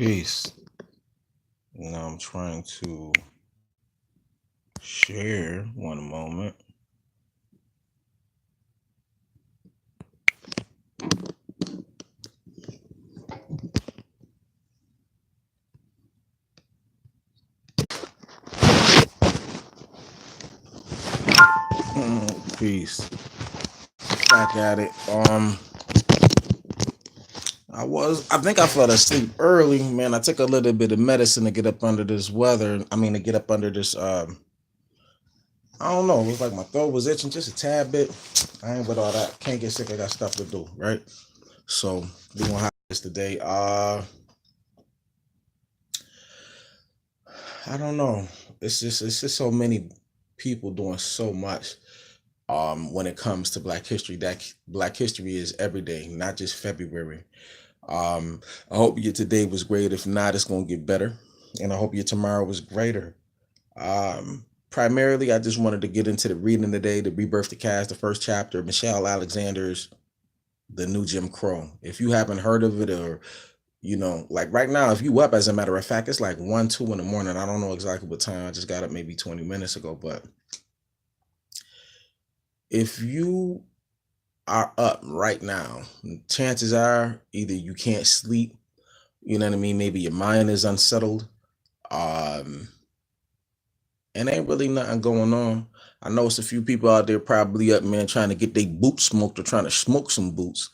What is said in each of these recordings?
Peace. Now I'm trying to share one moment. Peace. Back at it. I think I fell asleep early, man. I took a little bit of medicine to get up under this weather. To get up under this I don't know. It was like my throat was itching just a tad bit. I ain't with all that. Can't get sick. I got stuff to do, right? So we gonna have this today. I don't know. It's just so many people doing so much when it comes to Black history. That Black history is every day, not just February. I hope your today was great. If not, it's gonna get better. And I hope your tomorrow was greater. Primarily, I just wanted to get into the reading today, the Rebirth to Cast, the first chapter, Michelle Alexander's The New Jim Crow. If you haven't heard of it, or like right now, if you up, as a matter of fact, it's like 1, 2 in the morning. I don't know exactly what time. I just got up maybe 20 minutes ago. But if you are up right now, chances are either you can't sleep, you know what I mean? Maybe your mind is unsettled. Um, and ain't really nothing going on. I know it's a few people out there probably up, man, trying to get their boots smoked or trying to smoke some boots.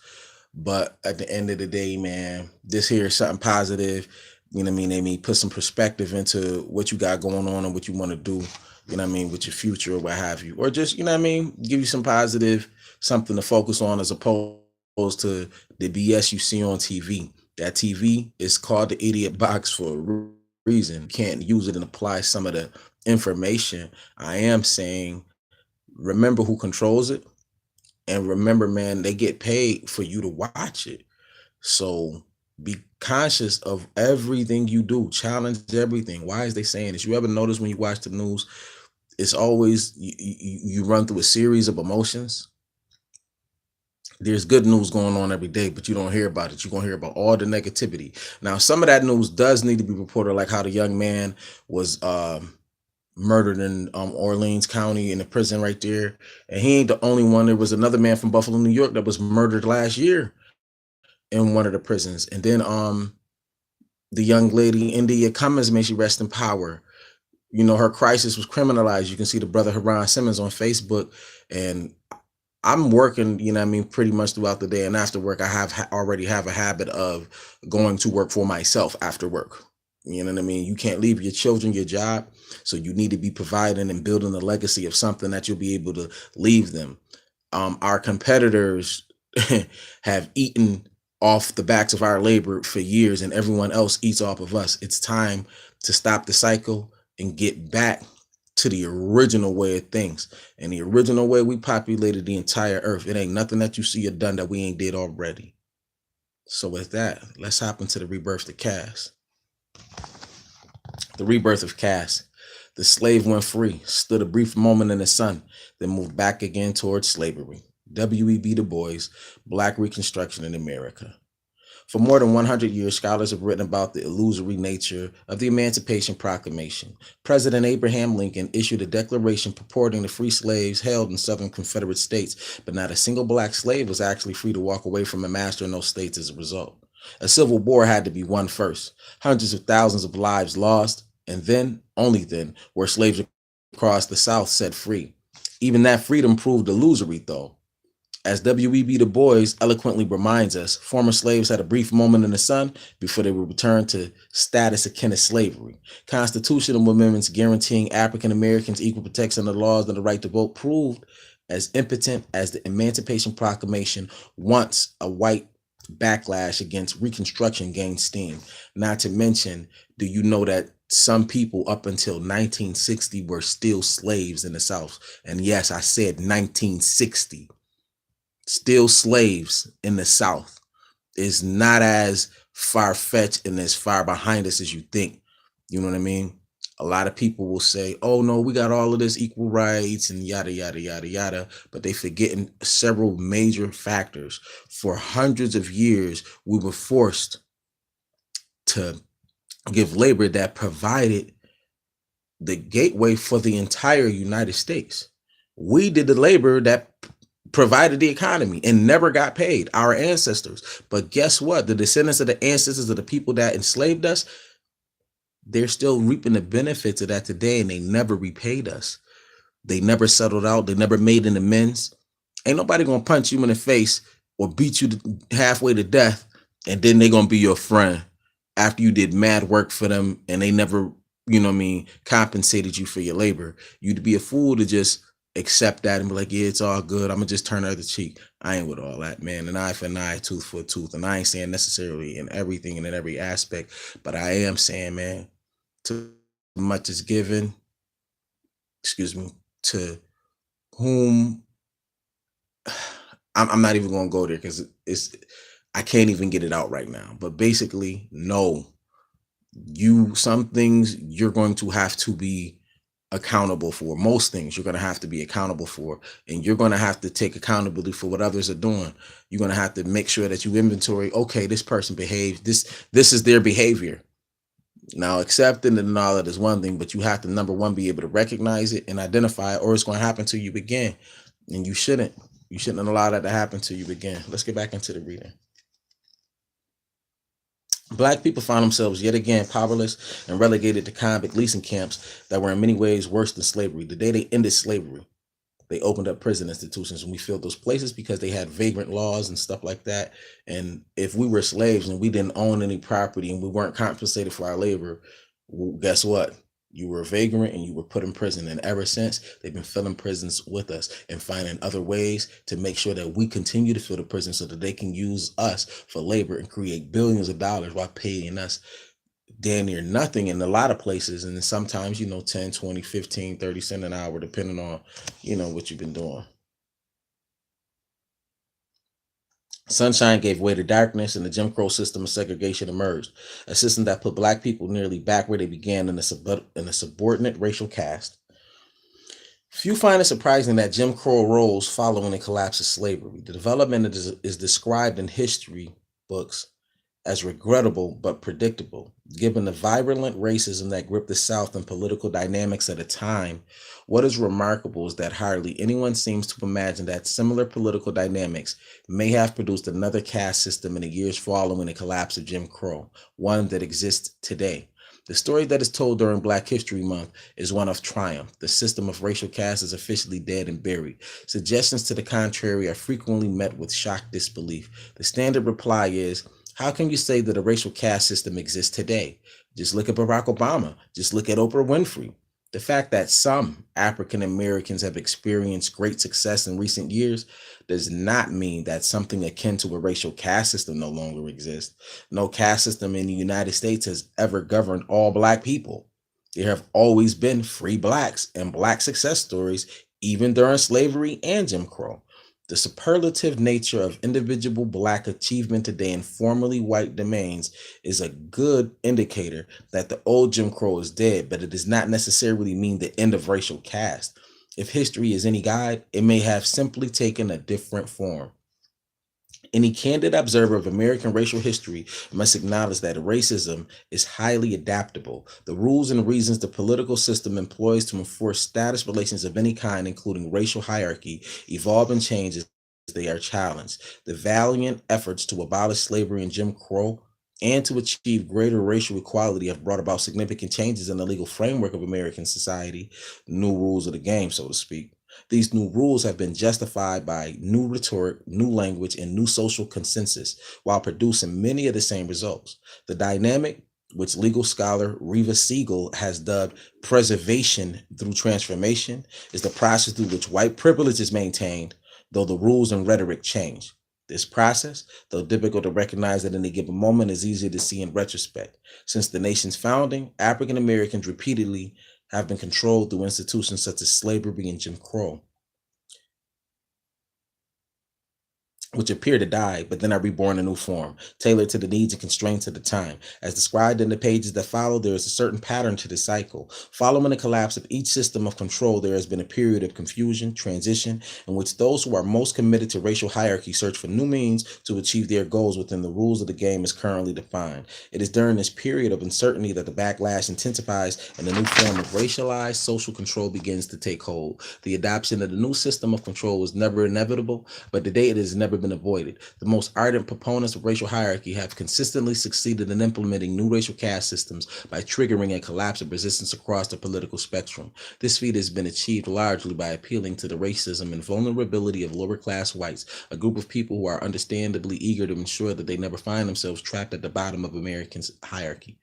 But at the end of the day, man, this here is something positive. You know what I mean? They mean put some perspective into what you got going on and what you want to do, you know what I mean, with your future or what have you. Or just, you know what I mean, give you some positive, something to focus on as opposed to the BS you see on TV. That TV is called the idiot box for a reason. You can't use it and apply some of the information. I am saying, remember who controls it. And remember, man, they get paid for you to watch it. So be conscious of everything you do. Challenge everything. Why is they saying this? You ever notice when you watch the news, it's always you run through a series of emotions. There's good news going on every day, but you don't hear about it. You're going to hear about all the negativity. Now, some of that news does need to be reported, like how the young man was murdered in Orleans County in the prison right there. And he ain't the only one. There was another man from Buffalo, New York that was murdered last year in one of the prisons. And then the young lady, India Cummins, may she rest in power. You know, her crisis was criminalized. You can see the brother Haran Simmons on Facebook. And I'm working, you know what I mean, pretty much throughout the day. And after work, I already have a habit of going to work for myself after work. You know what I mean? You can't leave your children your job. So you need to be providing and building a legacy of something that you'll be able to leave them. Our competitors have eaten off the backs of our labor for years, and everyone else eats off of us. It's time to stop the cycle and get back to the original way of things. And the original way we populated the entire earth. It ain't nothing that you see or done that we ain't did already. So with that, let's hop into the rebirth to Cass. The rebirth of Cass. The slave went free, stood a brief moment in the sun, then moved back again towards slavery. W.E.B. Du Bois, Black Reconstruction in America. For more than 100 years, scholars have written about the illusory nature of the Emancipation Proclamation. President Abraham Lincoln issued a declaration purporting to free slaves held in Southern Confederate states, but not a single Black slave was actually free to walk away from a master in those states as a result. A civil war had to be won first, hundreds of thousands of lives lost, and then, only then, were slaves across the South set free. Even that freedom proved illusory, though. As W.E.B. Du Bois eloquently reminds us, former slaves had a brief moment in the sun before they would return to status akin to slavery. Constitutional amendments guaranteeing African Americans equal protection under laws and the right to vote proved as impotent as the Emancipation Proclamation once a white backlash against Reconstruction gained steam. Not to mention, do you know that some people up until 1960 were still slaves in the South? And yes, I said 1960. Still slaves in the South is not as far-fetched and as far behind us as you think. You know what I mean? A lot of people will say, oh no, we got all of this equal rights and yada, yada, yada, yada, but they forgetting several major factors. For hundreds of years, we were forced to give labor that provided the gateway for the entire United States. We did the labor that provided the economy and never got paid, our ancestors. But guess what? The descendants of the ancestors of the people that enslaved us, they're still reaping the benefits of that today, and they never repaid us. They never settled out. They never made an amends. Ain't nobody gonna punch you in the face or beat you halfway to death, and then they gonna be your friend after you did mad work for them and they never, compensated you for your labor. You'd be a fool to just accept that and be like, yeah, it's all good. I'm gonna just turn the other cheek. I ain't with all that, man. An eye for an eye, tooth for a tooth. And I ain't saying necessarily in everything and in every aspect, but I am saying, man, too much is given, excuse me, to whom I'm not even gonna go there because I can't even get it out right now. But basically, no, some things you're going to have to be accountable for. Most things you're going to have to be accountable for, and you're going to have to take accountability for what others are doing. You're going to have to make sure that you inventory, okay, this person behaves, this is their behavior. Now, accepting and all that is one thing, but you have to, number one, be able to recognize it and identify it, or it's going to happen to you again. And you shouldn't allow that to happen to you again. Let's get back into the reading. Black people found themselves yet again powerless and relegated to convict leasing camps that were in many ways worse than slavery. The day they ended slavery, they opened up prison institutions, and we filled those places because they had vagrant laws and stuff like that. And if we were slaves and we didn't own any property and we weren't compensated for our labor, guess what? You were a vagrant and you were put in prison. And ever since, they've been filling prisons with us and finding other ways to make sure that we continue to fill the prison so that they can use us for labor and create billions of dollars while paying us damn near nothing in a lot of places. And then sometimes, 10, 20, 15, 30 cents an hour, depending on, what you've been doing. Sunshine gave way to darkness, and the Jim Crow system of segregation emerged, a system that put Black people nearly back where they began in a subordinate racial caste. Few find it surprising that Jim Crow rose following the collapse of slavery. The development is described in history books as regrettable but predictable. Given the virulent racism that gripped the South and political dynamics at a time, what is remarkable is that hardly anyone seems to imagine that similar political dynamics may have produced another caste system in the years following the collapse of Jim Crow, one that exists today. The story that is told during Black History Month is one of triumph. The system of racial caste is officially dead and buried. Suggestions to the contrary are frequently met with shocked disbelief. The standard reply is, how can you say that a racial caste system exists today? Just look at Barack Obama. Just look at Oprah Winfrey. The fact that some African Americans have experienced great success in recent years does not mean that something akin to a racial caste system no longer exists. No caste system in the United States has ever governed all Black people. There have always been free Blacks and Black success stories, even during slavery and Jim Crow. The superlative nature of individual Black achievement today in formerly white domains is a good indicator that the old Jim Crow is dead, but it does not necessarily mean the end of racial caste. If history is any guide, it may have simply taken a different form. Any candid observer of American racial history must acknowledge that racism is highly adaptable. The rules and reasons the political system employs to enforce status relations of any kind, including racial hierarchy, evolve and change as they are challenged. The valiant efforts to abolish slavery and Jim Crow and to achieve greater racial equality have brought about significant changes in the legal framework of American society, new rules of the game, so to speak. These new rules have been justified by new rhetoric, new language, and new social consensus, while producing many of the same results. The dynamic, which legal scholar Reva Siegel has dubbed preservation through transformation, is the process through which white privilege is maintained, though the rules and rhetoric change. This process, though difficult to recognize at any given moment, is easier to see in retrospect. Since the nation's founding, African Americans repeatedly have been controlled through institutions such as slavery and Jim Crow. which appear to die, but then are reborn in new form, tailored to the needs and constraints of the time. As described in the pages that follow, there is a certain pattern to the cycle. Following the collapse of each system of control, there has been a period of confusion, transition, in which those who are most committed to racial hierarchy search for new means to achieve their goals within the rules of the game as currently defined. It is during this period of uncertainty that the backlash intensifies and a new form of racialized social control begins to take hold. The adoption of the new system of control was never inevitable, but today it has never been avoided. The most ardent proponents of racial hierarchy have consistently succeeded in implementing new racial caste systems by triggering a collapse of resistance across the political spectrum. This feat has been achieved largely by appealing to the racism and vulnerability of lower class whites, a group of people who are understandably eager to ensure that they never find themselves trapped at the bottom of American hierarchy.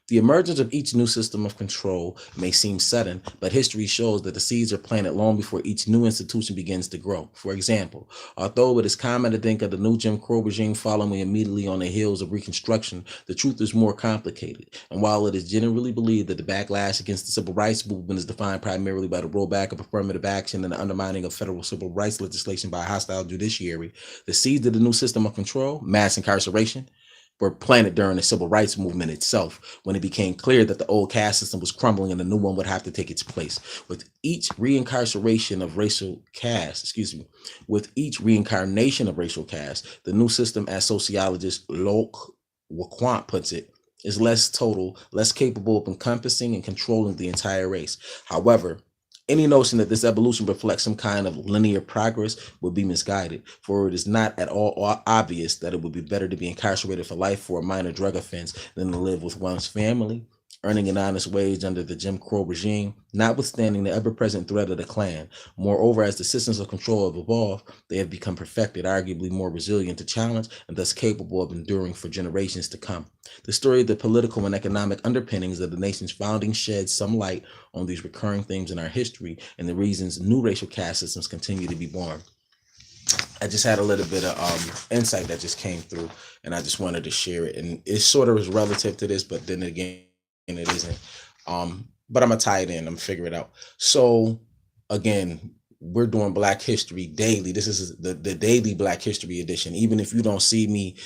The emergence of each new system of control may seem sudden, but history shows that the seeds are planted long before each new institution begins to grow. For example, although it is common to think of the new Jim Crow regime following immediately on the heels of Reconstruction, the truth is more complicated. And while it is generally believed that the backlash against the civil rights movement is defined primarily by the rollback of affirmative action and the undermining of federal civil rights legislation by a hostile judiciary, the seeds of the new system of control, mass incarceration, were planted during the civil rights movement itself, when it became clear that the old caste system was crumbling and a new one would have to take its place. With each reincarnation of racial caste, the new system, as sociologist Lok Waquant puts it, is less total, less capable of encompassing and controlling the entire race. However, any notion that this evolution reflects some kind of linear progress would be misguided, for it is not at all obvious that it would be better to be incarcerated for life for a minor drug offense than to live with one's family, earning an honest wage under the Jim Crow regime, notwithstanding the ever-present threat of the Klan. Moreover, as the systems of control have evolved, they have become perfected, arguably more resilient to challenge, and thus capable of enduring for generations to come. The story of the political and economic underpinnings of the nation's founding sheds some light on these recurring themes in our history and the reasons new racial caste systems continue to be born. I just had a little bit of insight that just came through, and I just wanted to share it. And it sort of is relative to this, but then again, it isn't. But I'm gonna tie it in. I'm gonna figure it out. So again, we're doing Black History Daily. This is the daily Black History edition. Even if you don't see me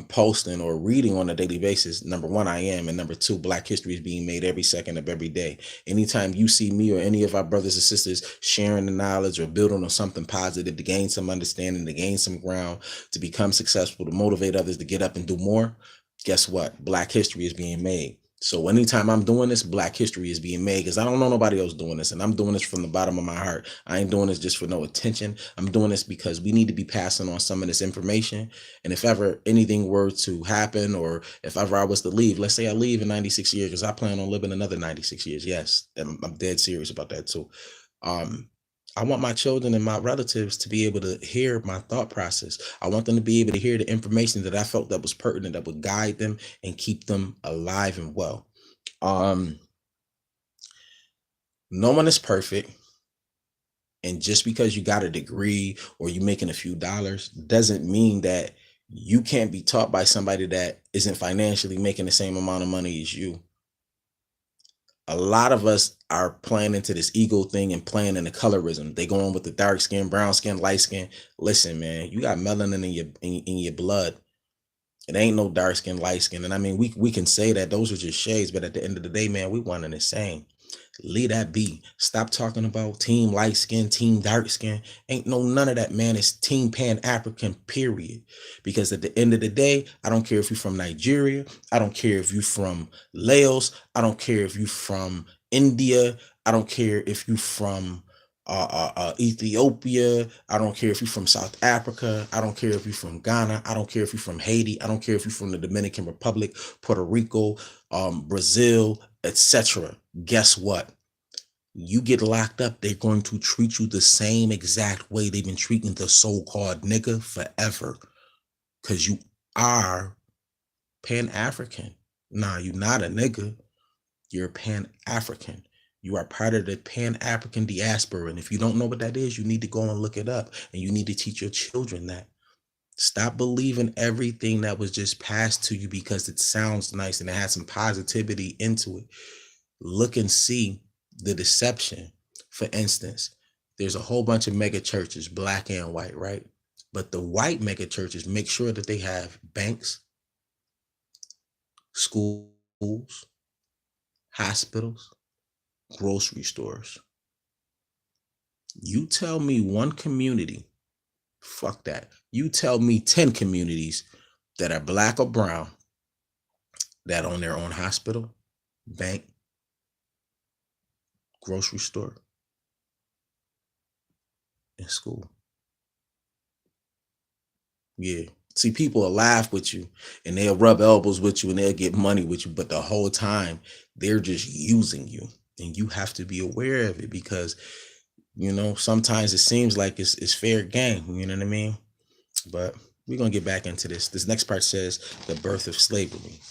posting or reading on a daily basis, number one, I am, and number two, Black history is being made every second of every day. Anytime you see me or any of our brothers and sisters sharing the knowledge or building on something positive to gain some understanding, to gain some ground, to become successful, to motivate others to get up and do more, guess what? Black history is being made. So anytime I'm doing this, Black history is being made, because I don't know nobody else doing this, and I'm doing this from the bottom of my heart. I ain't doing this just for no attention. I'm doing this because we need to be passing on some of this information. And if ever anything were to happen, or if ever I was to leave, let's say I leave in 96 years, because I plan on living another 96 years. Yes, I'm dead serious about that too. Um, I want my children and my relatives to be able to hear my thought process. I want them to be able to hear the information that I felt that was pertinent, that would guide them and keep them alive and well. Um, no one is perfect. And just because you got a degree or you making a few dollars doesn't mean that you can't be taught by somebody that isn't financially making the same amount of money as you. A lot of us are playing into this ego thing and playing into colorism. They go on with the dark skin, brown skin, light skin. Listen, man, you got melanin in your blood. It ain't no dark skin, light skin. And I mean, we can say that those are just shades, but at the end of the day, man, we one and the same. Leave that be. Stop talking about team light skin, team dark skin. Ain't no none of that, man. It's team Pan African, period. Because at the end of the day, I don't care if you're from Nigeria. I don't care if you're from Laos. I don't care if you're from India. I don't care if you're from Ethiopia. I don't care if you're from South Africa. I don't care if you're from Ghana. I don't care if you're from Haiti. I don't care if you're from the Dominican Republic, Puerto Rico, Brazil, etc. Guess what? You get locked up, they're going to treat you the same exact way they've been treating the so-called nigga forever. Because you are Pan-African. Nah, you're not a nigga. You're Pan-African. You are part of the Pan-African diaspora. And if you don't know what that is, you need to go and look it up. And you need to teach your children that. Stop believing everything that was just passed to you because it sounds nice and it has some positivity into it. Look and see the deception. For instance, there's a whole bunch of mega churches, black and white, right? But the white mega churches make sure that they have banks, schools, hospitals, grocery stores. You tell me one community, fuck that. You tell me 10 communities that are black or brown that own their own hospital, bank, grocery store, and school. Yeah. See, people will laugh with you and they'll rub elbows with you and they'll get money with you, but the whole time they're just using you. And you have to be aware of it because, sometimes it seems like it's fair game. You know what I mean? But we're going to get back into this. This next part says the birth of slavery.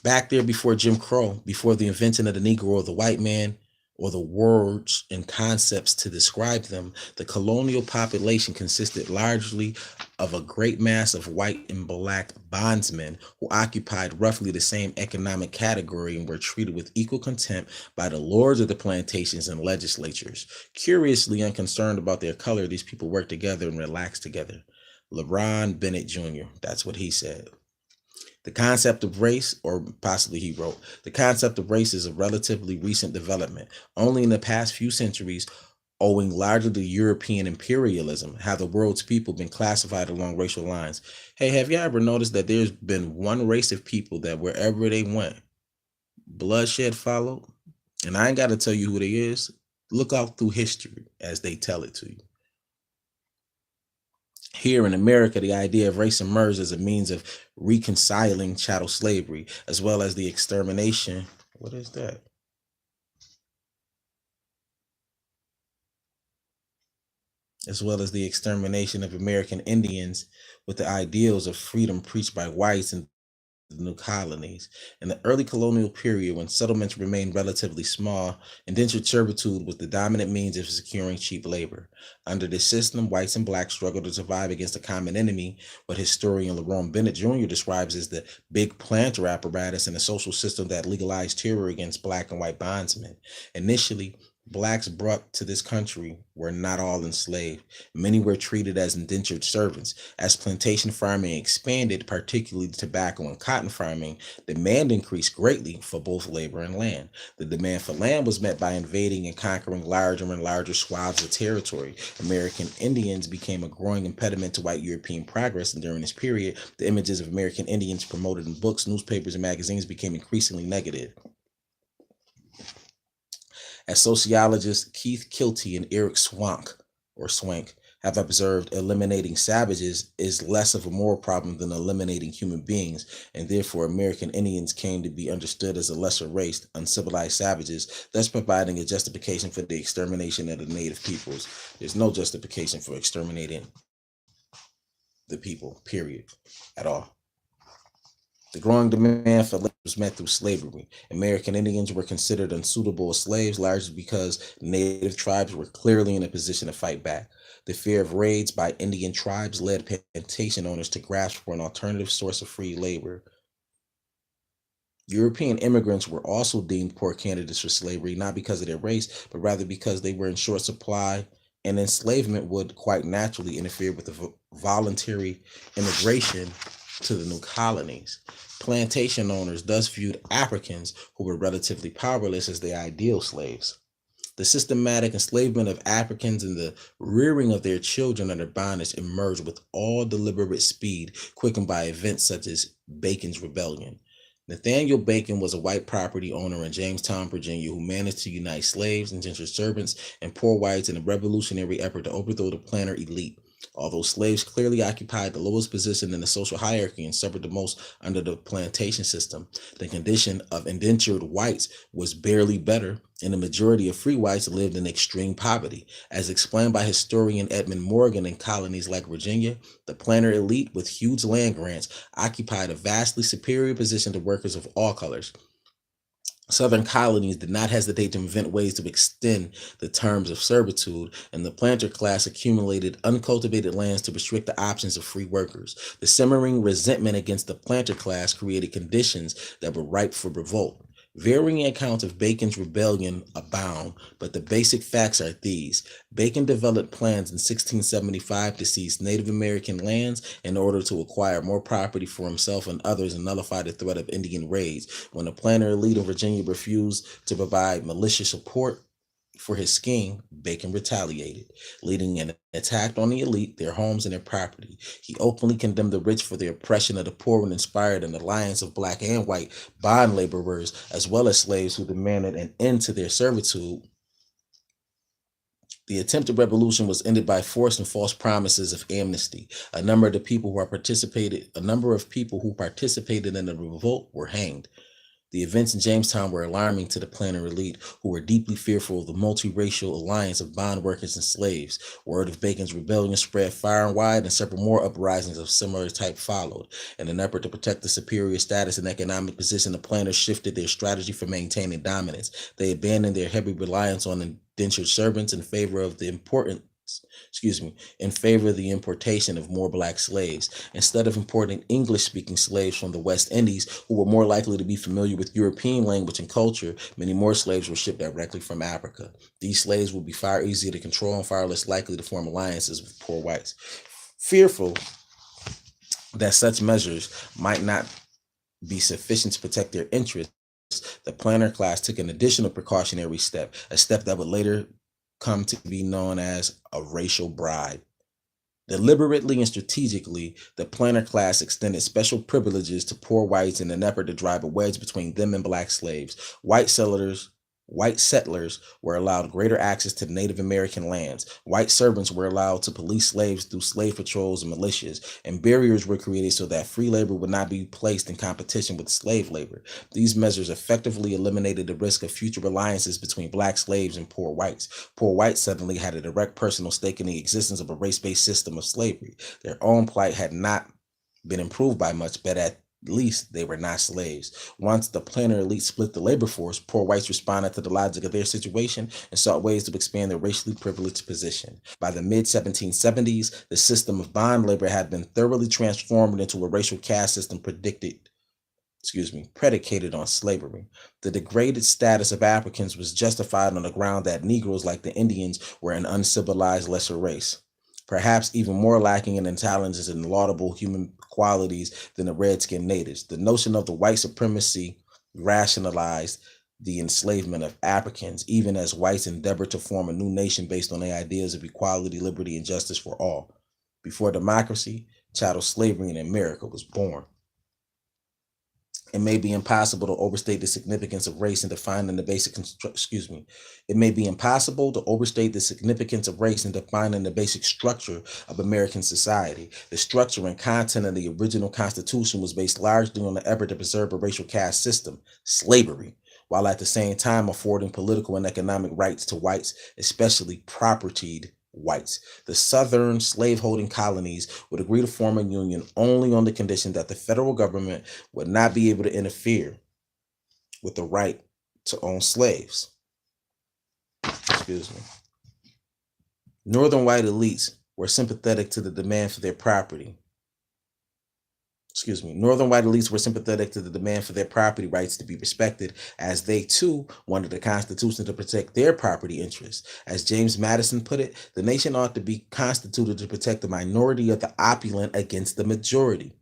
Back there before Jim Crow, before the invention of the Negro or the white man, or the words and concepts to describe them, the colonial population consisted largely of a great mass of white and black bondsmen who occupied roughly the same economic category and were treated with equal contempt by the lords of the plantations and legislatures. Curiously unconcerned about their color, these people worked together and relaxed together. LeBron Bennett Jr., that's what he said. The concept of race, or possibly he wrote, the concept of race is a relatively recent development. Only in the past few centuries, owing largely to European imperialism, have the world's people been classified along racial lines. Hey, have you ever noticed that there's been one race of people that wherever they went, bloodshed followed? And I ain't got to tell you who they is. Look out through history as they tell it to you. Here in America, the idea of race emerged as a means of reconciling chattel slavery, as well as the extermination. What is that? As well as the extermination of American Indians with the ideals of freedom preached by whites and the new colonies. In the early colonial period, when settlements remained relatively small, indentured servitude was the dominant means of securing cheap labor. Under this system, whites and blacks struggled to survive against a common enemy, what historian LeBron Bennett Jr. describes as the big planter apparatus and a social system that legalized terror against black and white bondsmen. Initially, blacks brought to this country were not all enslaved. Many were treated as indentured servants. As plantation farming expanded, particularly tobacco and cotton farming, demand increased greatly for both labor and land. The demand for land was met by invading and conquering larger and larger swaths of territory. American Indians became a growing impediment to white European progress, and during this period, the images of American Indians promoted in books, newspapers, and magazines became increasingly negative. As sociologists Keith Kilty and Eric Swank have observed, eliminating savages is less of a moral problem than eliminating human beings, and therefore American Indians came to be understood as a lesser race, uncivilized savages, thus providing a justification for the extermination of the native peoples. There's no justification for exterminating the people, period, at all. The growing demand for labor was met through slavery. American Indians were considered unsuitable as slaves, largely because native tribes were clearly in a position to fight back. The fear of raids by Indian tribes led plantation owners to grasp for an alternative source of free labor. European immigrants were also deemed poor candidates for slavery, not because of their race, but rather because they were in short supply, and enslavement would quite naturally interfere with the voluntary immigration to the new colonies. Plantation owners thus viewed Africans who were relatively powerless as their ideal slaves. The systematic enslavement of Africans and the rearing of their children under bondage emerged with all deliberate speed, quickened by events such as Bacon's Rebellion. Nathaniel Bacon was a white property owner in Jamestown, Virginia, who managed to unite slaves, indentured servants, and poor whites in a revolutionary effort to overthrow the planter elite. Although slaves clearly occupied the lowest position in the social hierarchy and suffered the most under the plantation system, the condition of indentured whites was barely better, and the majority of free whites lived in extreme poverty. As explained by historian Edmund Morgan, in colonies like Virginia, the planter elite with huge land grants occupied a vastly superior position to workers of all colors. Southern colonies did not hesitate to invent ways to extend the terms of servitude, and the planter class accumulated uncultivated lands to restrict the options of free workers. The simmering resentment against the planter class created conditions that were ripe for revolt. Varying accounts of Bacon's rebellion abound, but the basic facts are these. Bacon developed plans in 1675 to seize Native American lands in order to acquire more property for himself and others and nullify the threat of Indian raids. When the planter elite of Virginia refused to provide militia support for his scheme, Bacon retaliated, leading an attack on the elite, their homes, and their property. He openly condemned the rich for the oppression of the poor and inspired an alliance of black and white bond laborers, as well as slaves who demanded an end to their servitude. The attempted revolution was ended by force and false promises of amnesty. A number of people who participated in the revolt were hanged. The events in Jamestown were alarming to the planter elite, who were deeply fearful of the multiracial alliance of bond workers and slaves. Word of Bacon's rebellion spread far and wide, and several more uprisings of similar type followed. In an effort to protect the superior status and economic position, the planters shifted their strategy for maintaining dominance. They abandoned their heavy reliance on indentured servants in favor of the importation of more black slaves. Instead of importing English speaking slaves from the West Indies, who were more likely to be familiar with European language and culture, many more slaves were shipped directly from Africa. These slaves would be far easier to control and far less likely to form alliances with poor whites. Fearful that such measures might not be sufficient to protect their interests, the planter class took an additional precautionary step, a step that would later come to be known as a racial bribe. Deliberately and strategically, the planter class extended special privileges to poor whites in an effort to drive a wedge between them and black slaves. White settlers were allowed greater access to Native American lands. White servants were allowed to police slaves through slave patrols and militias, and barriers were created so that free labor would not be placed in competition with slave labor. These measures effectively eliminated the risk of future alliances between black slaves and poor whites. Poor whites suddenly had a direct personal stake in the existence of a race-based system of slavery. Their own plight had not been improved by much, but at least they were not slaves. Once the planter elite split the labor force, poor whites responded to the logic of their situation and sought ways to expand their racially privileged position. By the mid 1770s, the system of bond labor had been thoroughly transformed into a racial caste system predicated on slavery. The degraded status of Africans was justified on the ground that Negroes, like the Indians, were an uncivilized lesser race, perhaps even more lacking in intelligence and laudable human qualities than the red-skinned natives. The notion of the white supremacy rationalized the enslavement of Africans, even as whites endeavored to form a new nation based on the ideas of equality, liberty, and justice for all. Before democracy, chattel slavery in America was born. It may be impossible to overstate the significance of race in defining the basic It may be impossible to overstate the significance of race in defining the basic structure of American society. The structure and content of the original Constitution was based largely on the effort to preserve a racial caste system, slavery, while at the same time affording political and economic rights to whites, especially propertied whites. The Southern slaveholding colonies would agree to form a union only on the condition that the federal government would not be able to interfere with the right to own slaves. Excuse me. Northern white elites were sympathetic to the demand for their property. Northern white elites were sympathetic to the demand for their property rights to be respected, as they too wanted the Constitution to protect their property interests. As James Madison put it, the nation ought to be constituted to protect the minority of the opulent against the majority.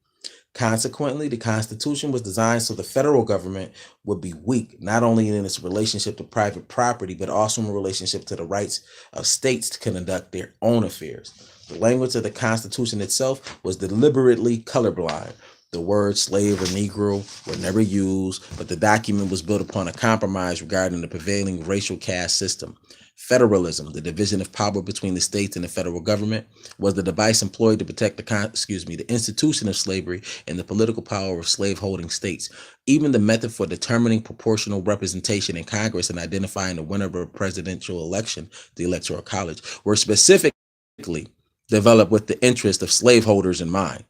Consequently, the Constitution was designed so the federal government would be weak, not only in its relationship to private property, but also in relationship to the rights of states to conduct their own affairs. The language of the Constitution itself was deliberately colorblind. The words slave or Negro were never used, but the document was built upon a compromise regarding the prevailing racial caste system. Federalism, the division of power between the states and the federal government, was the device employed to protect the institution of slavery and the political power of slaveholding states. Even the method for determining proportional representation in Congress and identifying the winner of a presidential election, the Electoral College, were specifically developed with the interest of slaveholders in mind.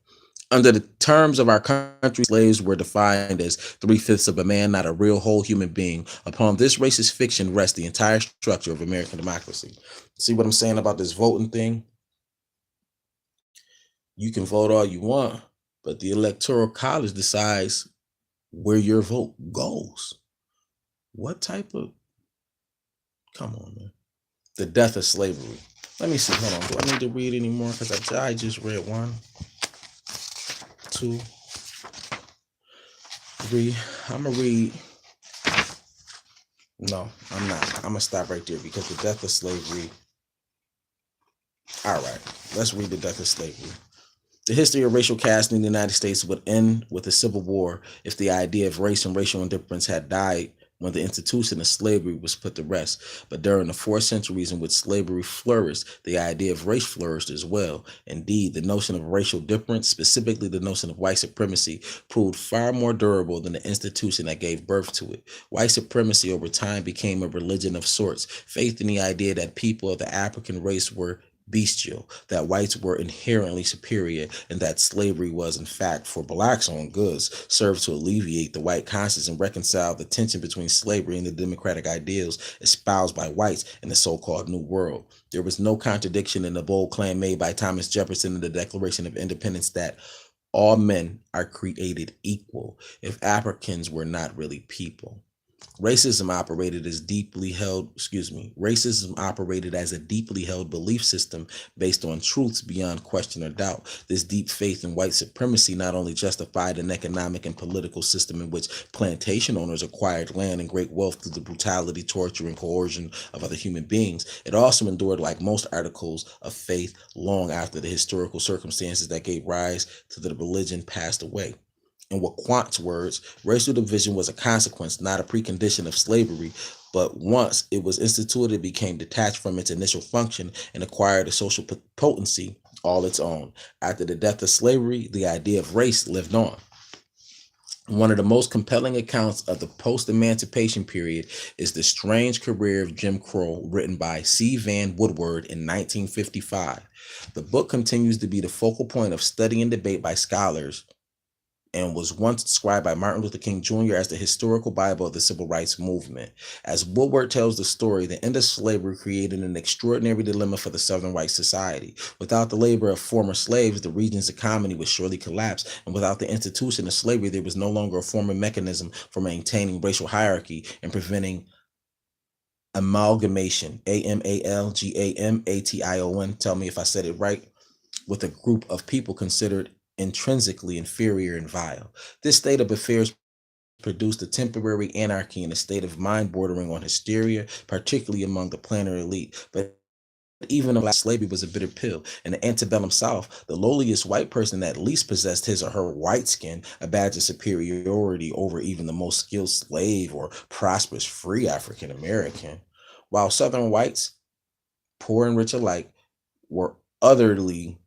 Under the terms of our country, slaves were defined as 3/5 of a man, not a real whole human being. Upon this racist fiction rests the entire structure of American democracy. See what I'm saying about this voting thing? You can vote all you want, but the Electoral College decides where your vote goes. What type of, come on, man. The death of slavery. Let me see. Hold on. Do I need to read any more? Because I just read one, two, three. I'm going to read. No, I'm not. I'm going to stop right there because the death of slavery. All right. Let's read the death of slavery. The history of racial casting in the United States would end with the Civil War if the idea of race and racial indifference had died when the institution of slavery was put to rest. But during the 4 centuries in which slavery flourished, the idea of race flourished as well. Indeed, the notion of racial difference, specifically the notion of white supremacy, proved far more durable than the institution that gave birth to it. White supremacy over time became a religion of sorts, faith in the idea that people of the African race were bestial, that whites were inherently superior, and that slavery was, in fact, for blacks on goods, served to alleviate the white conscience and reconcile the tension between slavery and the democratic ideals espoused by whites in the so-called New World. There was no contradiction in the bold claim made by Thomas Jefferson in the Declaration of Independence that all men are created equal if Africans were not really people. Racism operated as a deeply held belief system based on truths beyond question or doubt. This deep faith in white supremacy not only justified an economic and political system in which plantation owners acquired land and great wealth through the brutality, torture, and coercion of other human beings, it also endured like most articles of faith long after the historical circumstances that gave rise to the religion passed away. In Waquant's words, racial division was a consequence, not a precondition of slavery, but once it was instituted, it became detached from its initial function and acquired a social potency all its own. After the death of slavery, the idea of race lived on. One of the most compelling accounts of the post-emancipation period is The Strange Career of Jim Crow, written by C. Van Woodward in 1955. The book continues to be the focal point of study and debate by scholars and was once described by Martin Luther King Jr. as the historical Bible of the civil rights movement. As Woodward tells the story, the end of slavery created an extraordinary dilemma for the Southern white society. Without the labor of former slaves, the region's economy would surely collapse, and without the institution of slavery, there was no longer a formal mechanism for maintaining racial hierarchy and preventing amalgamation, amalgamation, tell me if I said it right, with a group of people considered intrinsically inferior and vile. This state of affairs produced a temporary anarchy and a state of mind bordering on hysteria, particularly among the planter elite. But even though slavery was a bitter pill, in the antebellum South, the lowliest white person at least possessed his or her white skin, a badge of superiority over even the most skilled slave or prosperous free African American. While Southern whites, poor and rich alike, were utterly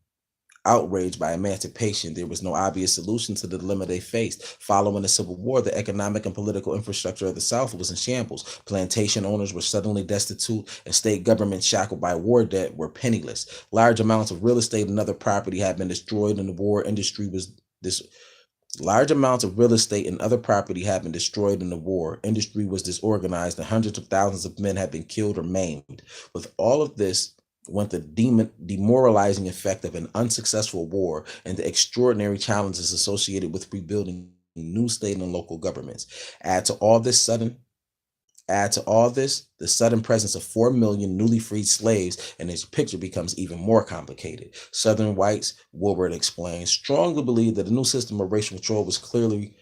outraged by emancipation, there was no obvious solution to the dilemma they faced. Following the Civil War, the economic and political infrastructure of the South was in shambles. Plantation owners were suddenly destitute, and state governments shackled by war debt were penniless. Large amounts of real estate and other property had been destroyed, and the war industry was this. Large amounts of real estate and other property had been destroyed in the war. Industry was disorganized, and hundreds of thousands of men had been killed or maimed. With all of this went the demoralizing effect of an unsuccessful war and the extraordinary challenges associated with rebuilding new state and local governments. Add to all this sudden Add to all this the sudden presence of 4 million newly freed slaves, and his picture becomes even more complicated. Southern whites, Woodward explains, strongly believed that a new system of racial control was clearly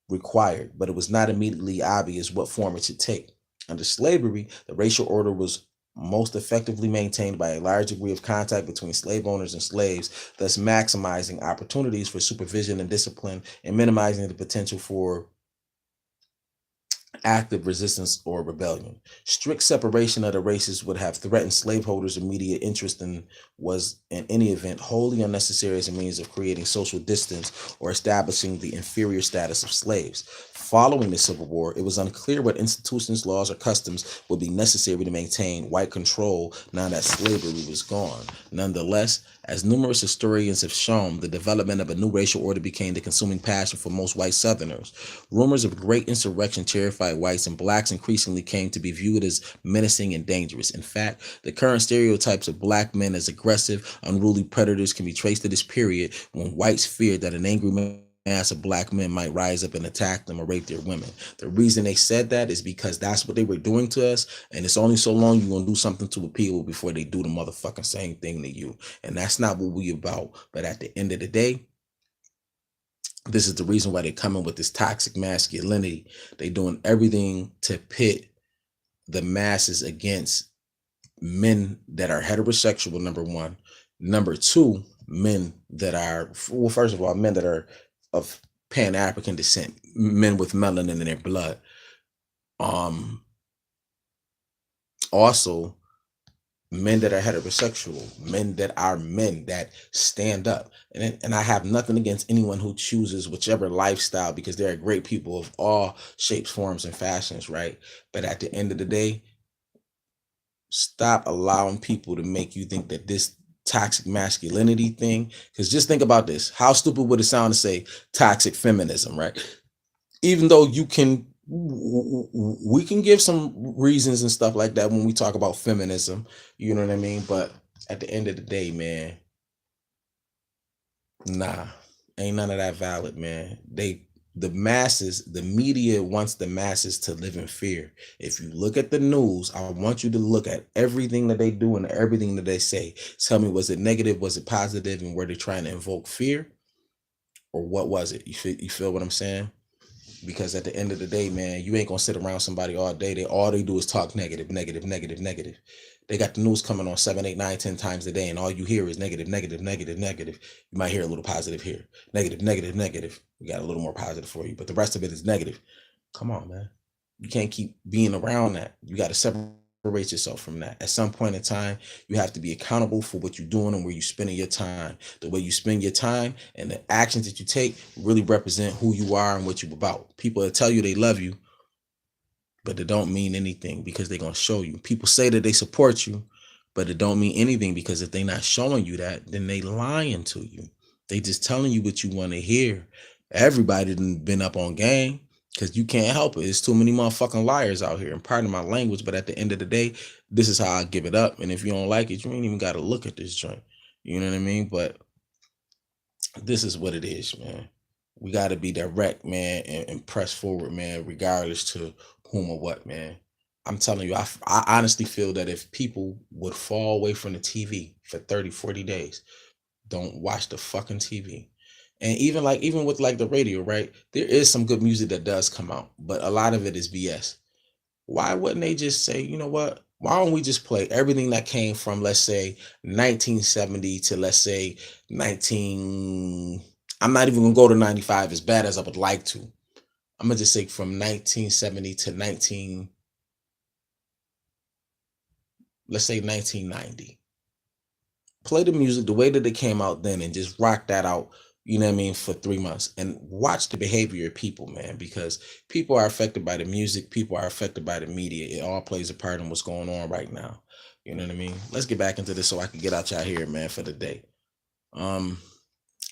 required, but it was not immediately obvious what form it should take. Under slavery, the racial order was most effectively maintained by a large degree of contact between slave owners and slaves, thus maximizing opportunities for supervision and discipline and minimizing the potential for active resistance or rebellion. Strict separation of the races would have threatened slaveholders' immediate interest and was, in any event, wholly unnecessary as a means of creating social distance or establishing the inferior status of slaves. Following the Civil War, it was unclear what institutions, laws, or customs would be necessary to maintain white control now that slavery was gone. Nonetheless, as numerous historians have shown, the development of a new racial order became the consuming passion for most white Southerners. Rumors of great insurrection terrified whites, and blacks increasingly came to be viewed as menacing and dangerous. In fact, the current stereotypes of black men as aggressive, unruly predators can be traced to this period when whites feared that an angry man mass of black men might rise up and attack them or rape their women. The reason they said that is because that's what they were doing to us, and it's only so long you're gonna do something to the people before they do the motherfucking same thing to you. And that's not what we about. But at the end of the day, this is the reason why they're coming with this toxic masculinity. They doing everything to pit the masses against men that are heterosexual, number one. Number two, men that are, well, first of all, men that are of Pan African descent, men with melanin in their blood. Also, men that are heterosexual, men that are men that stand up. And I have nothing against anyone who chooses whichever lifestyle, because there are great people of all shapes, forms, and fashions, right? But at the end of the day, stop allowing people to make you think that this toxic masculinity thing, because just think about this. How stupid would it sound to say toxic feminism, right? Even though we can give some reasons and stuff like that when we talk about feminism, you know what I mean? But at the end of the day, man, nah, ain't none of that valid, man. The masses, the media wants the masses to live in fear. If you look at the news, I want you to look at everything that they do and everything that they say. Tell me, was it negative? Was it positive? And were they trying to invoke fear? Or what was it? You feel what I'm saying? Because at the end of the day, man, you ain't gonna sit around somebody all day. All they do is talk negative, negative, negative, negative. They got the news coming on 7, 8, 9, 10 times a day, and all you hear is negative, negative, negative, negative. You might hear a little positive here. Negative, negative, negative. We got a little more positive for you, but the rest of it is negative. Come on, man. You can't keep being around that. You got to separate yourself from that. At some point in time, you have to be accountable for what you're doing and where you're spending your time. The way you spend your time and the actions that you take really represent who you are and what you're about. People that tell you they love you, but it don't mean anything because they're going to show you. People say that they support you, but it don't mean anything because if they're not showing you that, then they lying to you. They just telling you what you want to hear. Everybody done been up on game because you can't help it. There's too many motherfucking liars out here. And pardon my language, but at the end of the day, this is how I give it up. And if you don't like it, you ain't even got to look at this joint. You know what I mean? But this is what it is, man. We got to be direct, man, and press forward, man, regardless to whom or what, man. I'm telling you, I honestly feel that if people would fall away from the TV for 30, 40 days, don't watch the fucking TV. And even with like the radio, right? There is some good music that does come out, but a lot of it is BS. Why wouldn't they just say, you know what? Why don't we just play everything that came from, let's say, 1970 to, let's say, 19, I'm not even gonna go to 95 as bad as I would like to. I'm gonna just say from 1970 to 19, let's say 1990. Play the music the way that it came out then and just rock that out, you know what I mean, for 3 months and watch the behavior of people, man, because people are affected by the music, people are affected by the media. It all plays a part in what's going on right now. You know what I mean? Let's get back into this so I can get out y'all here, man, for the day. Um,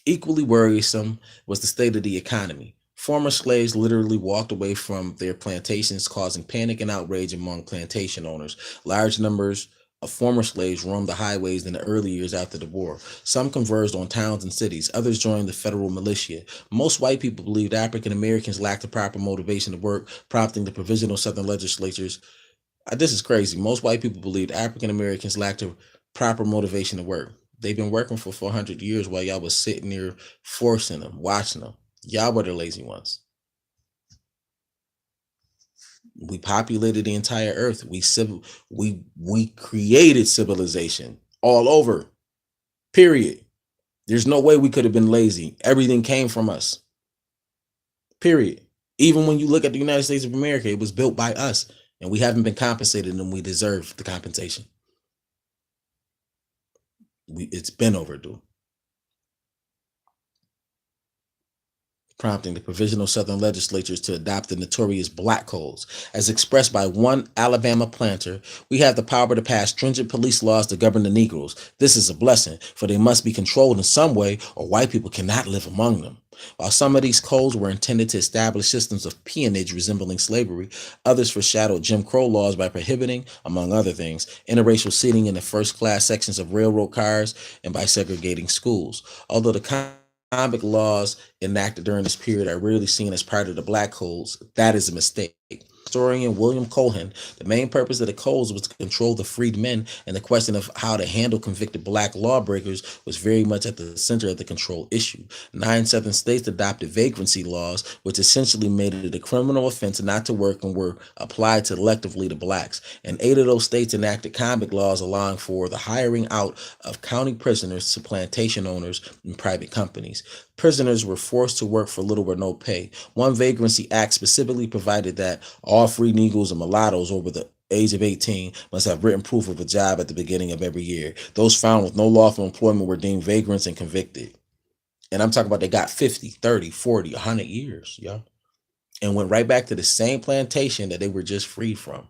Equally worrisome was the state of the economy. Former slaves literally walked away from their plantations, causing panic and outrage among plantation owners. Large numbers of former slaves roamed the highways in the early years after the war. Some converged on towns and cities, others joined the federal militia. Most white people believed African Americans lacked the proper motivation to work, prompting the provisional Southern legislatures. This is crazy. Most white people believed African Americans lacked the proper motivation to work. They've been working for 400 years while y'all was sitting there forcing them, watching them. Y'all were the lazy ones. We populated the entire earth. We created civilization all over. Period. There's no way we could have been lazy. Everything came from us. Period. Even when you look at the United States of America, it was built by us, and we haven't been compensated, and we deserve the compensation. It's been overdue. Prompting the provisional Southern legislatures to adopt the notorious black codes. As expressed by one Alabama planter, we have the power to pass stringent police laws to govern the Negroes. This is a blessing, for they must be controlled in some way, or white people cannot live among them. While some of these codes were intended to establish systems of peonage resembling slavery, others foreshadowed Jim Crow laws by prohibiting, among other things, interracial seating in the first class sections of railroad cars and by segregating schools. Although the convict laws enacted during this period are rarely seen as part of the black codes, that is a mistake. Historian William Cohen, the main purpose of the codes was to control the freedmen, and the question of how to handle convicted black lawbreakers was very much at the center of the control issue. 9 Southern states adopted vagrancy laws, which essentially made it a criminal offense not to work and were applied selectively to blacks. And 8 of those states enacted convict laws allowing for the hiring out of county prisoners to plantation owners and private companies. Prisoners were forced to work for little or no pay. One vagrancy act specifically provided that all free Negroes and mulattoes over the age of 18 must have written proof of a job at the beginning of every year. Those found with no lawful employment were deemed vagrants and convicted. And I'm talking about they got 50, 30, 40, 100 years, yeah, and went right back to the same plantation that they were just freed from.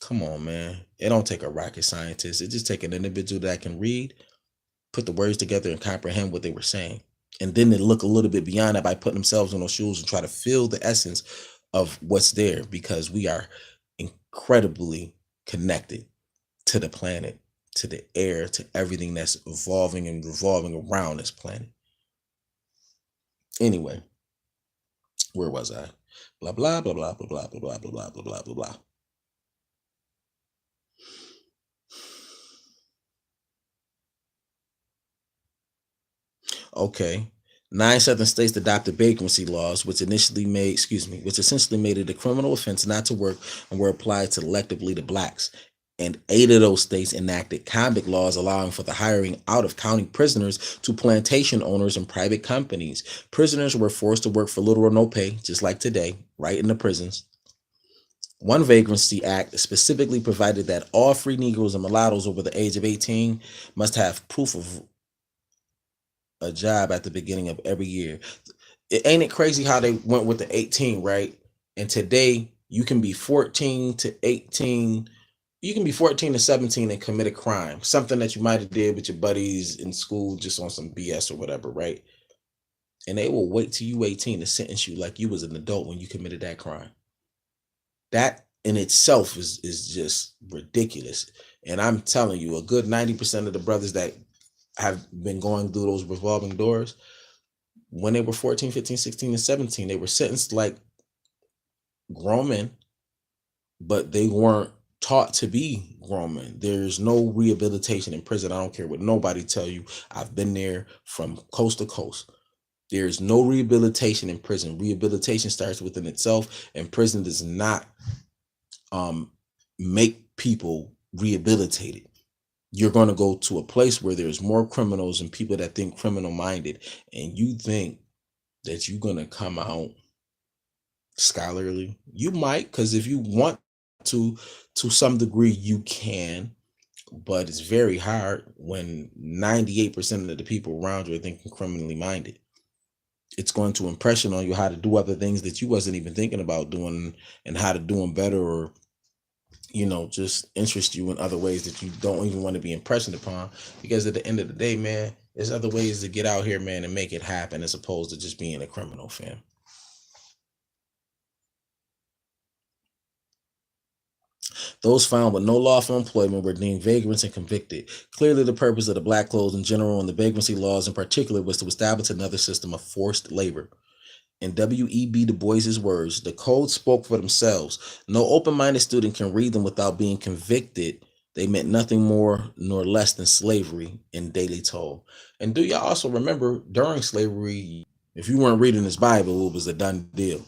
Come on, man. It don't take a rocket scientist. It just take an individual that can read, put the words together, and comprehend what they were saying. And then they look a little bit beyond that by putting themselves in those shoes and try to feel the essence of what's there, because we are incredibly connected to the planet, to the air, to everything that's evolving and revolving around this planet. Anyway, where was I? Blah blah blah blah blah blah blah blah blah blah blah blah blah. Okay. 9 Southern states adopted vagrancy laws, which essentially made it a criminal offense not to work and were applied selectively to blacks. And 8 of those states enacted convict laws allowing for the hiring out of county prisoners to plantation owners and private companies. Prisoners were forced to work for little or no pay, just like today, right in the prisons. One vagrancy act specifically provided that all free Negroes and mulattoes over the age of 18 must have proof of a job at the beginning of every year. Ain't it crazy how they went with the 18, right? And today you can be 14 to 18, you can be 14 to 17 and commit a crime, something that you might have did with your buddies in school just on some BS or whatever, right? And they will wait till you 18 to sentence you like you was an adult when you committed that crime. That in itself is just ridiculous. And I'm telling you, a good 90% of the brothers that have been going through those revolving doors, when they were 14, 15, 16, and 17, they were sentenced like grown men, but they weren't taught to be grown men. There's no rehabilitation in prison. I don't care what nobody tell you. I've been there from coast to coast. There's no rehabilitation in prison. Rehabilitation starts within itself, and prison does not make people rehabilitated. You're going to go to a place where there's more criminals and people that think criminal minded, and you think that you're going to come out scholarly. You might, because if you want to some degree you can, but it's very hard when 98% of the people around you are thinking criminally minded. It's going to impression on you how to do other things that you wasn't even thinking about doing, and how to do them better, or just interest you in other ways that you don't even want to be impressioned upon. Because at the end of the day, man, there's other ways to get out here, man, and make it happen, as opposed to just being a criminal, fam. Those found with no lawful employment were deemed vagrants and convicted. Clearly, the purpose of the black codes in general and the vagrancy laws in particular was to establish another system of forced labor. In W.E.B. Du Bois's words, the codes spoke for themselves. No open-minded student can read them without being convicted. They meant nothing more nor less than slavery in daily toll. And do y'all also remember, during slavery, if you weren't reading this Bible, it was a done deal.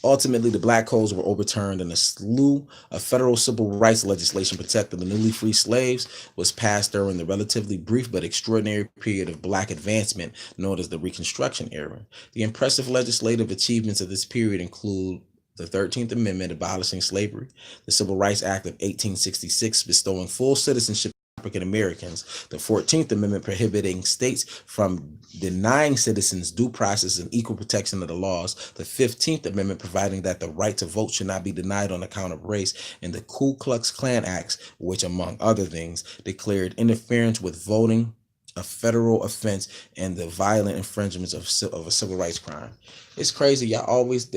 Ultimately, the black codes were overturned, and a slew of federal civil rights legislation protecting the newly free slaves was passed during the relatively brief but extraordinary period of black advancement known as the Reconstruction era. The impressive legislative achievements of this period include the 13th Amendment abolishing slavery, the Civil Rights Act of 1866 bestowing full citizenship African Americans, the 14th Amendment prohibiting states from denying citizens due process and equal protection of the laws, the 15th Amendment providing that the right to vote should not be denied on account of race, and the Ku Klux Klan Acts, which, among other things, declared interference with voting a federal offense and the violent infringements of a civil rights crime. It's crazy. They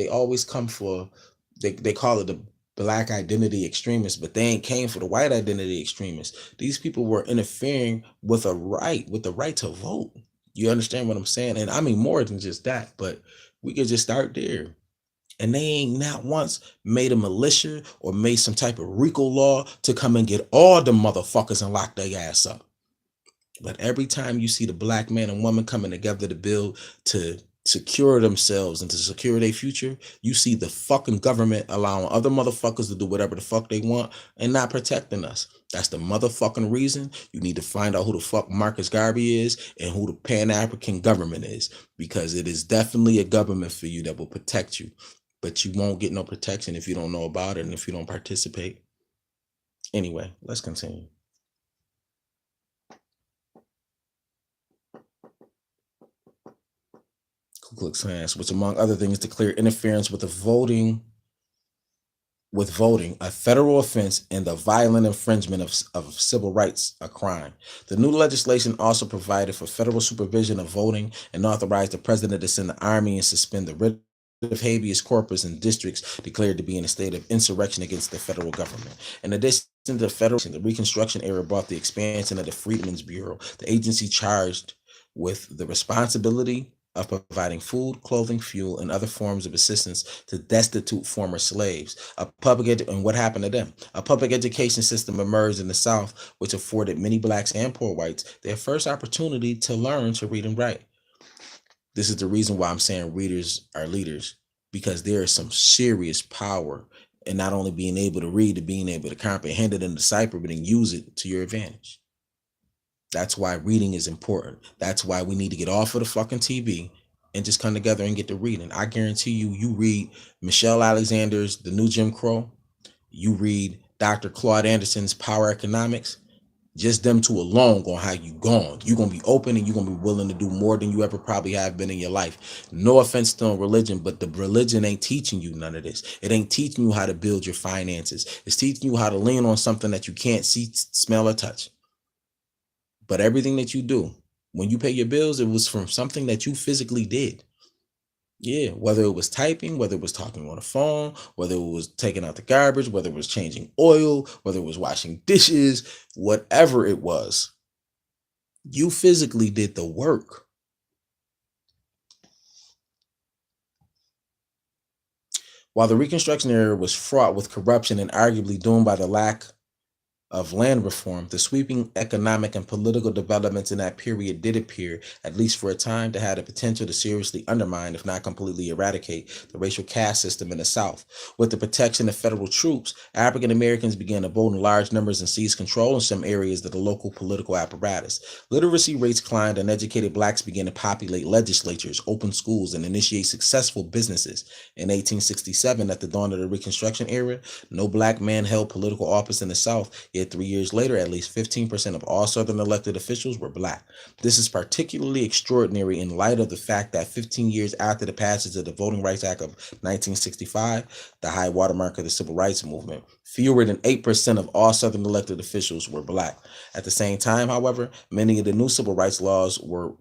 always come for, they call it the black identity extremists, but they ain't came for the white identity extremists. These people were interfering with the right to vote. You understand what I'm saying? And I mean more than just that, but we could just start there. And they ain't not once made a militia or made some type of RICO law to come and get all the motherfuckers and lock their ass up. But every time you see the black man and woman coming together to build, to secure themselves and to secure their future, you see the fucking government allowing other motherfuckers to do whatever the fuck they want and not protecting us. That's the motherfucking reason you need to find out who the fuck Marcus Garvey is and who the Pan-African government is, because it is definitely a government for you that will protect you. But you won't get no protection if you don't know about it and if you don't participate. Anyway, let's continue. Ku Klux Klan, which among other things declare interference with voting a federal offense and the violent infringement of civil rights a crime. The new legislation also provided for federal supervision of voting and authorized the president to send the army and suspend the writ of habeas corpus in districts declared to be in a state of insurrection against the federal government. In addition to the Reconstruction era brought the expansion of the Freedmen's Bureau, the agency charged with the responsibility of providing food, clothing, fuel, and other forms of assistance to destitute former slaves. And what happened to them? A public education system emerged in the South, which afforded many blacks and poor whites their first opportunity to learn to read and write. This is the reason why I'm saying readers are leaders, because there is some serious power in not only being able to read, to being able to comprehend it and decipher it and use it to your advantage. That's why reading is important. That's why we need to get off of the fucking TV and just come together and get to reading. I guarantee you, you read Michelle Alexander's The New Jim Crow, you read Dr. Claude Anderson's Power Economics, just them two alone gonna have you gone. You're gonna be open and you're gonna be willing to do more than you ever probably have been in your life. No offense to religion, but the religion ain't teaching you none of this. It ain't teaching you how to build your finances. It's teaching you how to lean on something that you can't see, smell, or touch. But everything that you do, when you pay your bills, it was from something that you physically did. Yeah, whether it was typing, whether it was talking on the phone, whether it was taking out the garbage, whether it was changing oil, whether it was washing dishes, whatever it was, you physically did the work. While the Reconstruction era was fraught with corruption and arguably doomed by the lack of land reform, the sweeping economic and political developments in that period did appear, at least for a time, to have the potential to seriously undermine, if not completely eradicate, the racial caste system in the South. With the protection of federal troops, African Americans began to vote in large numbers and seize control in some areas of the local political apparatus. Literacy rates climbed and educated blacks began to populate legislatures, open schools, and initiate successful businesses. In 1867, at the dawn of the Reconstruction era, no black man held political office in the South, yet 3 years later, at least 15% of all Southern elected officials were black. This is particularly extraordinary in light of the fact that 15 years after the passage of the Voting Rights Act of 1965, the high watermark of the Civil Rights Movement, fewer than 8% of all Southern elected officials were black. At the same time, however, many of the new civil rights laws were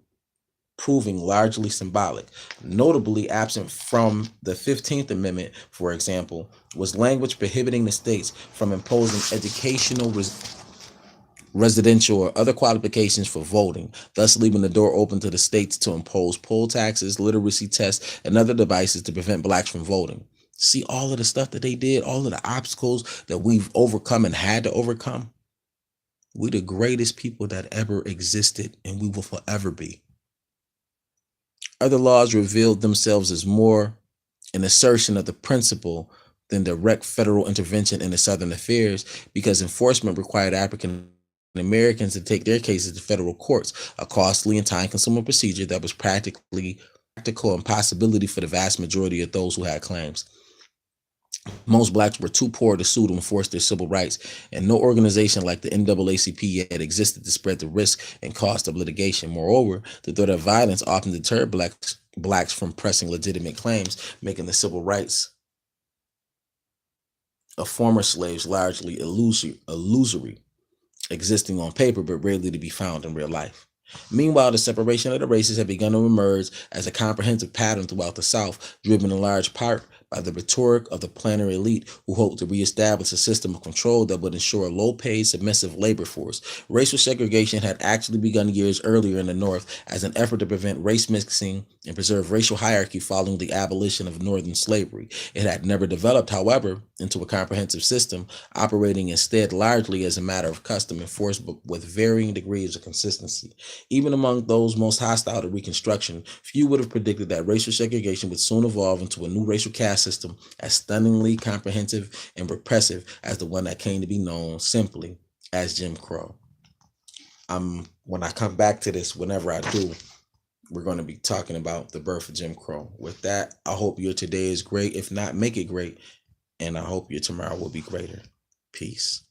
proving largely symbolic. Notably absent from the 15th Amendment, for example, was language prohibiting the states from imposing educational, residential, or other qualifications for voting, thus leaving the door open to the states to impose poll taxes, literacy tests, and other devices to prevent blacks from voting. See all of the stuff that they did, all of the obstacles that we've overcome and had to overcome. We're the greatest people that ever existed, and we will forever be. Other laws revealed themselves as more an assertion of the principle than direct federal intervention into Southern affairs, because enforcement required African Americans to take their cases to federal courts, a costly and time-consuming procedure that was practical impossibility for the vast majority of those who had claims. Most blacks were too poor to sue to enforce their civil rights, and no organization like the NAACP yet existed to spread the risk and cost of litigation. Moreover, the threat of violence often deterred blacks from pressing legitimate claims, making the civil rights of former slaves largely illusory, existing on paper but rarely to be found in real life. Meanwhile, the separation of the races had begun to emerge as a comprehensive pattern throughout the South, driven in large part by the rhetoric of the planner elite who hoped to reestablish a system of control that would ensure a low-paid, submissive labor force. Racial segregation had actually begun years earlier in the North as an effort to prevent race mixing and preserve racial hierarchy following the abolition of Northern slavery. It had never developed, however, into a comprehensive system, operating instead largely as a matter of custom enforced with varying degrees of consistency. Even among those most hostile to Reconstruction, few would have predicted that racial segregation would soon evolve into a new racial caste system as stunningly comprehensive and repressive as the one that came to be known simply as Jim Crow. When I come back to this, whenever I do, we're going to be talking about the birth of Jim Crow. With that, I hope your today is great. If not, make it great. And I hope your tomorrow will be greater. Peace.